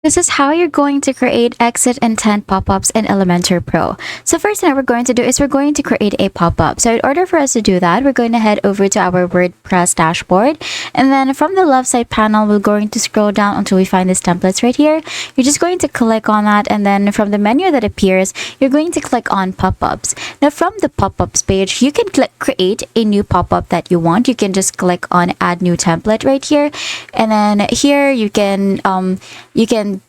This is how you're going to create exit intent pop-ups in Elementor Pro. So first thing that we're going to do is we're going to create a pop-up. So in order for us to do that, we're going to head over to our WordPress dashboard. And then from the left side panel, we're going to scroll down until we find these templates right here. You're just going to click on that. And then from the menu that appears, you're going to click on pop-ups. Now from the pop-ups page, you can click create a new pop-up that you want. You can just click on add new template right here. And then here you can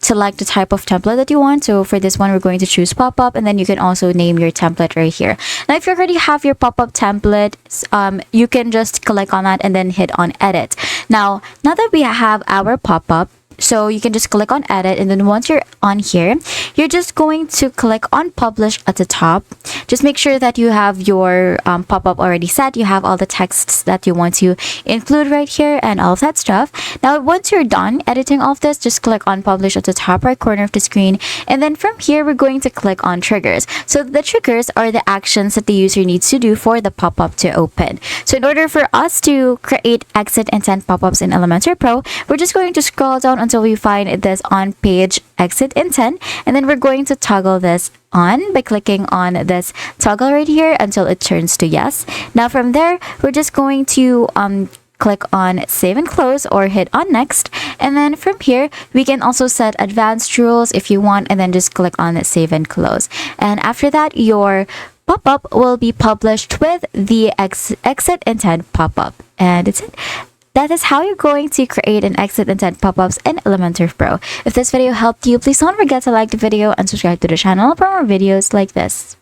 select the type of template that you want. So for this one, we're going to choose pop-up, and then you can also name your template right here. Now, if you already have your pop-up template, you can just click on that and then hit on edit. Now that we have our pop-up, so you can just click on edit, and then once you're on here, you're just going to click on publish at the top. Just make sure that you have your pop-up already set. You have all the texts that you want to include right here and all of that stuff. Now, once you're done editing all of this, just click on publish at the top right corner of the screen. And then from here, we're going to click on triggers. So the triggers are the actions that the user needs to do for the pop-up to open. So in order for us to create exit intent pop-ups in Elementor Pro, we're just going to scroll down until we find this on page exit intent, and then we're going to toggle this on by clicking on this toggle right here until it turns to yes. Now from there, we're just going to click on save and close or hit on next, and then from here we can also set advanced rules if you want, and then just click on save and close. And after that, your pop-up will be published with the exit intent pop-up, and it's it. That is how you're going to create an exit intent pop-ups in Elementor Pro. If this video helped you, please don't forget to like the video and subscribe to the channel for more videos like this.